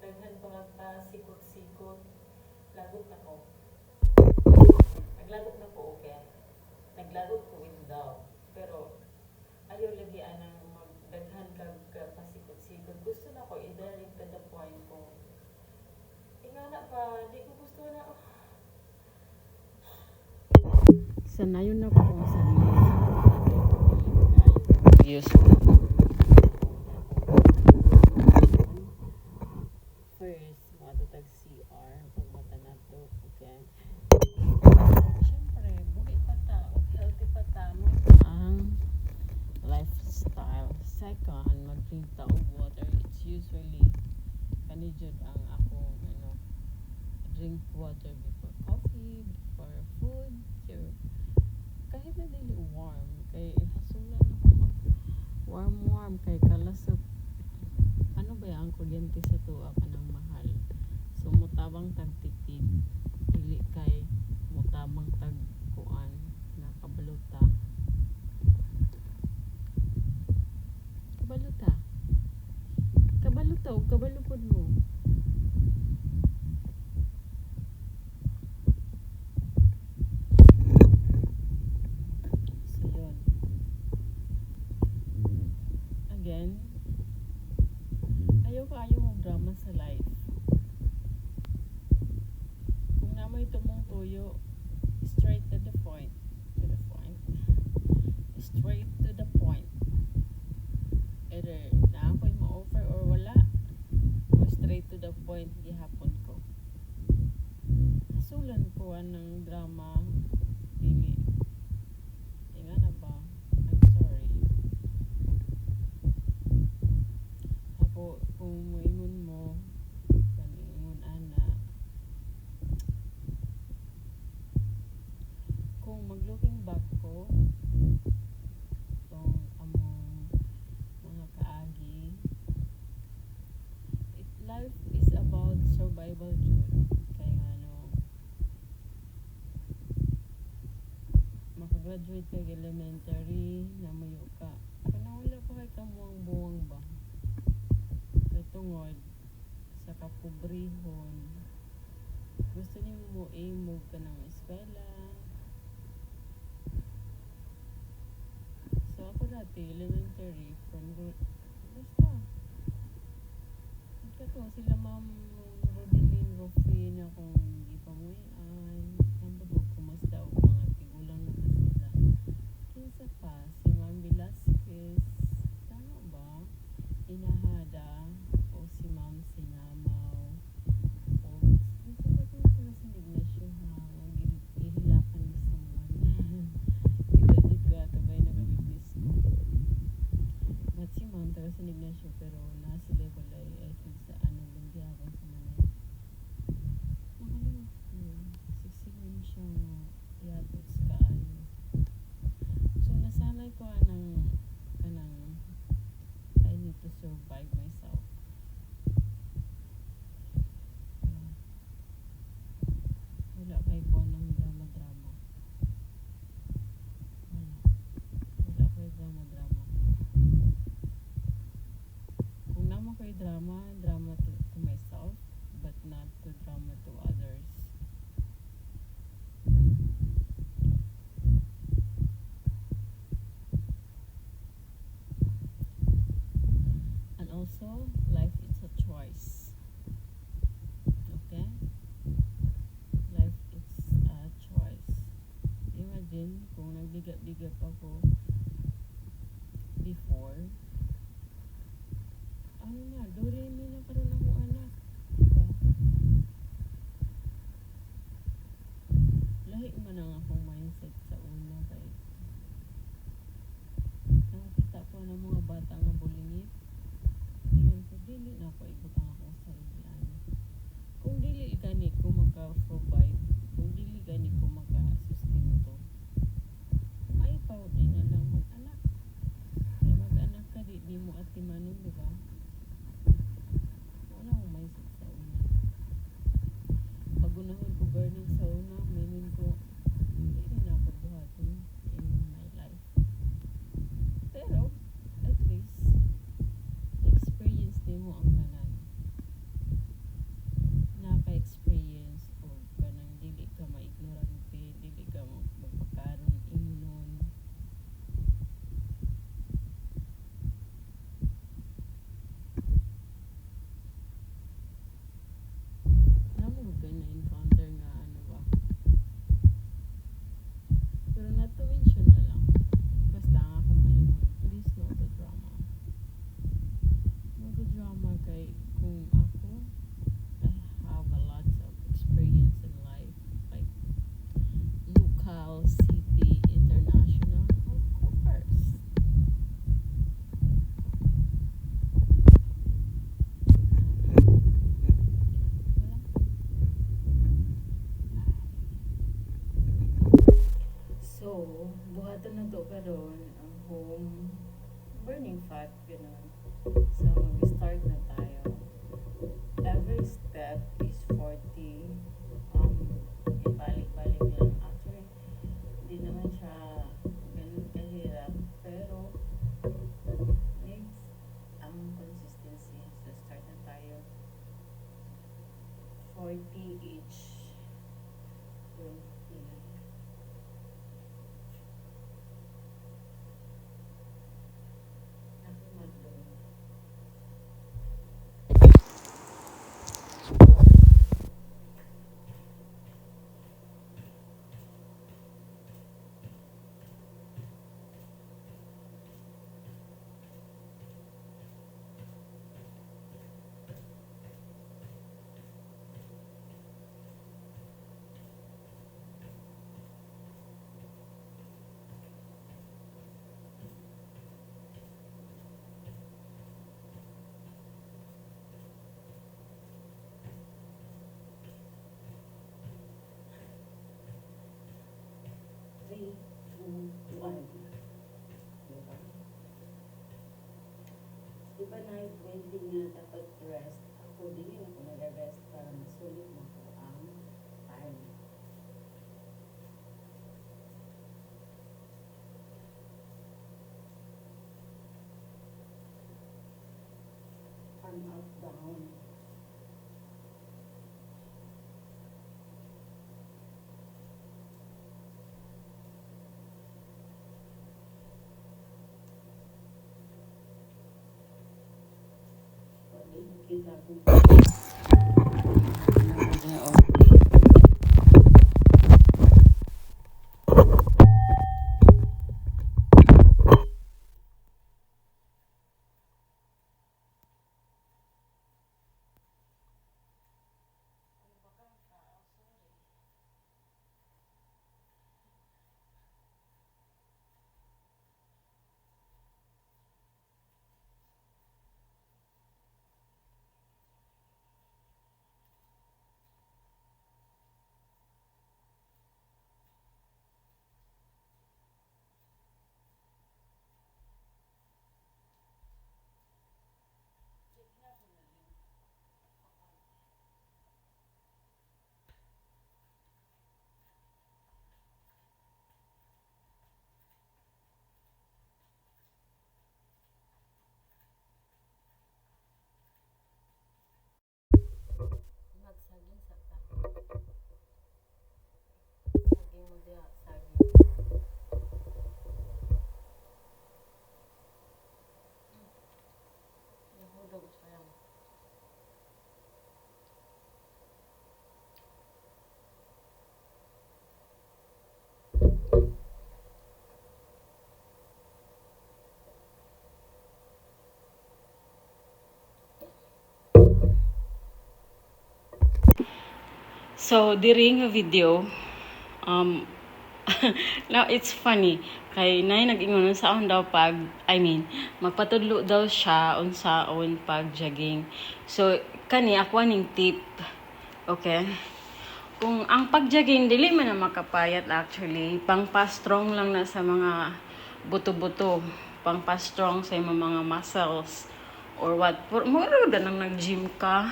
daghan pa magpasikot-sikot, lagot na ko. Naglagot na ko, okay. Naglagot ko with doubt. Pero ayaw lagi anang magdaghan kag pasikot-sikot. Gusto na ko i-direct to the point ko. Ingana pa, di ko gusto na. Sanayon na ko kung sarili. Use first, matutag CR pag mata na to, okay? Siyempre, buhi pa ta, healthy pa ta mo ang lifestyle. Second, mag-drink ta og water. It's usually kanijud ang ako, drink water before coffee, before food, kahit na dili warm, kay hasulan ako mag warm kay kalasap. Ano ba ang kuryente sa tuwa ka ng mahal? So mutabang tagtipid, dili kay mutabang tagkuan na kabaluta. Kabaluta o kabalupod mo. So yun. Again, ayaw mong drama sa life. Kung namoy tumong tuyo, straight to the point. Straight to the point. Either na ako'y ma-offer or wala, o straight to the point gihapon ko. Hasulan ko ng drama, dili. Tinga na ba? I'm sorry. Ako, kung moingon mo, kaningon ana, kung mag-looking back ko, tong among mga kaagi, life is about survival jud. Kaya nga makagraduate kag elementary, namayo ka. Kanawala pa kay kamuang buwang ba? Tungod sa kapobrehon, gusto niyo mo i-move ka ng eskwela. So ako dati elementary from basta ito sila ma'am Rodeline Rufin akong hindi pa mo ang bago kumusta o mga tigulang na sila. Kinsa pa si Ma'am Velasquez, tama ba? Inahada o si Ma'am Sinamaw o kinsa pa ito sa Ignacio ha gihilakan ni someone kita di ka kabay nag-witness ko but si Ma'am taga San Ignacio pero na sila balay I think sa Lumbiawan sa Manay makalimot ko siksikan siya yatot kaayo so nasanay ko kanang I need to survive myself. Wala kay ko ng drama. Wala kay drama. Kung naman kay drama to myself, but not to drama to others. And also, life is a choice. Okay? Life is a choice. Imagine kung nagbiga-biga pa ko before, Doremi na karon akong anak. Diba? Lahi man ang akong mindset sa una kay nakakita ko ng mga bata nga bulingit. Tingin ko, dili na ako ibutang ako sa ilan. Kung dili gani ko maka-provide, kung dili gani ko maka-sustento, may pauti na lang mag-anak. Kaya mag-anak ka, di mo atimanon, diba? Wala akong mindset sa una. Pagunahon ko burning sa una, meaning ko, hindi na ako buhatin in my life. Pero, at least, buhaton na to karon ang home burning fat ganun. So mag-start na tayo. Every step is 40. Ibalik-balik lang. Actually, hindi naman siya ganun kahirap. Pero, needs ang consistency. So, start na tayo. 40 each. 20. Nakimadlo. Three, two, one. Diba? Diba night 20 nga dapat rest? Ako din ako nag-rest para masulit mo ko ang time. Arm up, down. Kita ko. Magsaging sa ta. Saging mo diya, saging. Nahulog siya. So, during a video, um, now it's funny. Kay nay nag-ingon unsaon daw pag, magpatudlo daw siya unsaon pag jogging. So, kani ako ning tip. Okay? Kung ang pag-jogging dili man na makapayat actually, pang-pa-strong lang na sa mga buto-buto, pang-pa-strong sa imong mga muscles or what. Mura nang nag-gym ka.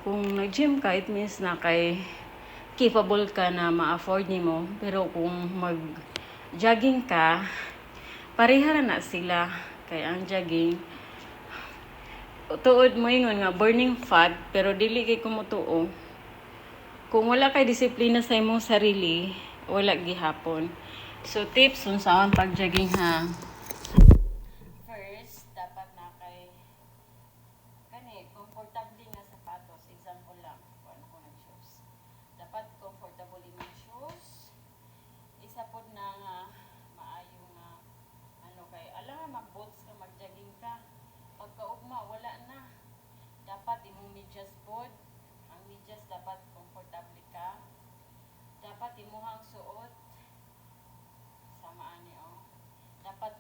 Kung nag-gym ka, it means na kay capable ka na ma-afford nimo. Pero kung mag-jogging ka, pareha na sila. Kaya ang jogging, tuod mo ingon nga burning fat, pero dili kay kumutuo. Kung wala kay disiplina sa imong sarili, wala gihapon. So tips unsaon pag-jogging ha. First, dapat na kay kani komportable nga sapatos. Example lang, kung ano ko ng shoes. Dapat comfortable imong shoes. Isa pod na nga maayo nga kay alam mag-boots ka, mag-jogging ka. Pagkaugma wala na. Dapat imong medyas pod. Ang medyas dapat komportable ka. Dapat imuhang suot sama ani dapat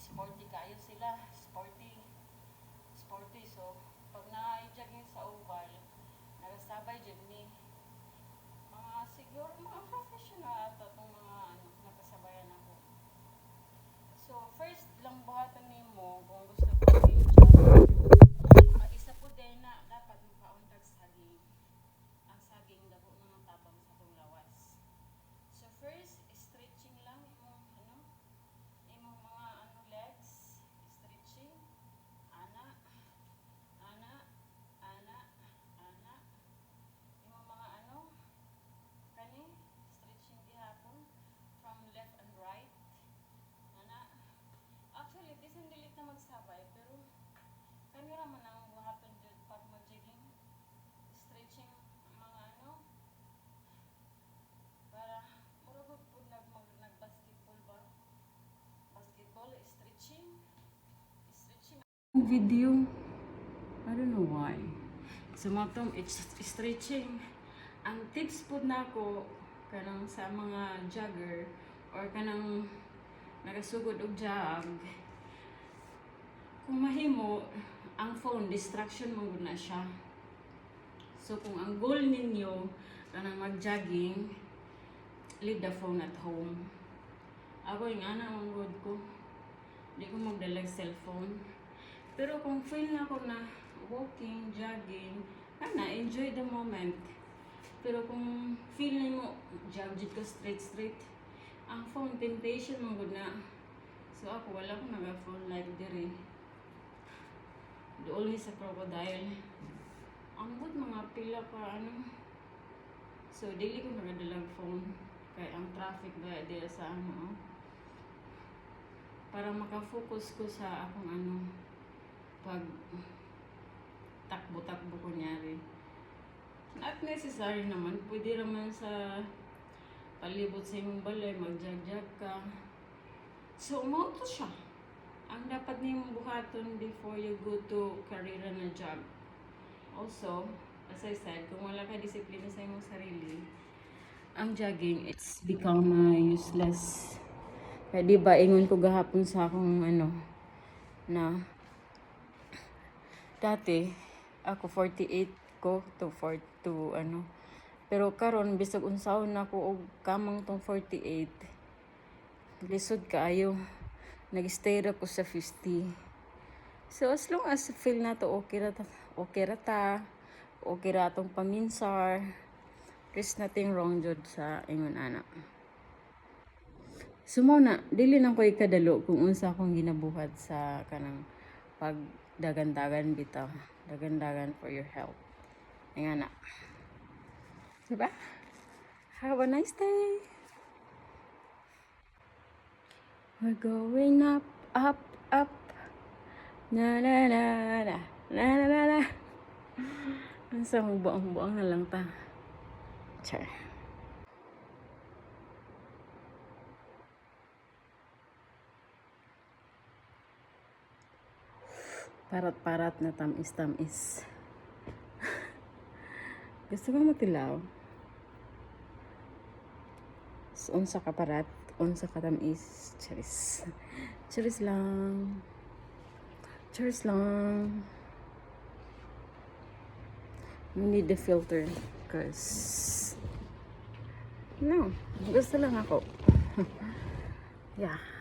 sporty kayo sila, sporty. So pag na-jogging sa oval, nagasabay dyan ni mga siguro mga professional at itong mga nakasabayan ako. So first lang buhatan nimo kung gusto ko i-jog. Isa po din na dapat makaundag saging. Ang saging dako ng tabang sa itong lawas. So first, stretching lang imong mga legs, stretching, ana, ana, ana, ana, imong mga kani, stretching gihapon, from left and right, ana. Actually, this hindi lit na magsabay, pero kanira man ang buhaton jud pag mag-jogging, stretching mga para murag pud nag-basketball ba? Basketball, stretching video. I don't know why. So matong it's stretching. Ang tips po na ako kanang sa mga jogger or kanang nagasugod og jog, kung mahimo ang phone distraction mo na siya. So kung ang goal ninyo kanang mag-jogging, leave the phone at home. Ako yung ana ang good ko. Di ko magdalag cellphone. Pero kung feel na ako na walking, jogging, enjoy the moment. Pero kung feel na mo, jog ko straight, ang phone temptation mo good na. So ako, wala ko naga-phone like diri. Doon sa crocodile. Ang good mga pila pa So, daily ko nagadalag phone. Kaya ang traffic ba dito sa para makafocus ko sa akong pag takbo-takbo kunyari. Not necessary naman, pwede naman sa palibot sa imong balay, mag-jog-jog ka. So, umauto siya. Ang dapat niyong buhaton before you go to karera na jog. Also, as I said, kung wala ka disiplina sa imong sarili, ang jogging, it's become useless. Kaya diba, ingon ko gahapon sa akong na dati, ako 48 ko to pero karon bisag unsahon nako og kamang tong 48, lisod kaayo, nag-stay ra ko sa 50. So as long as feel na to okay ra tong paminsar, there's nothing wrong jud sa ingon ana. Sumo na dili nang ko ikadalo kung unsa akong ginabuhat sa kanang pag dagan-dagan bitaw. Dagan-dagan for your health. Nga na. Diba? Have a nice day. We're going up, up, up. Na na na na. Na na na na. Ang samang buang-buang na lang ta. Char. Parat-parat na tamis-tamis. Gusto mo matilaw? So, unsa ka parat, unsa ka tamis. Charis. Charis lang. Charis lang. You need the filter because no, gusto lang ako. Yeah.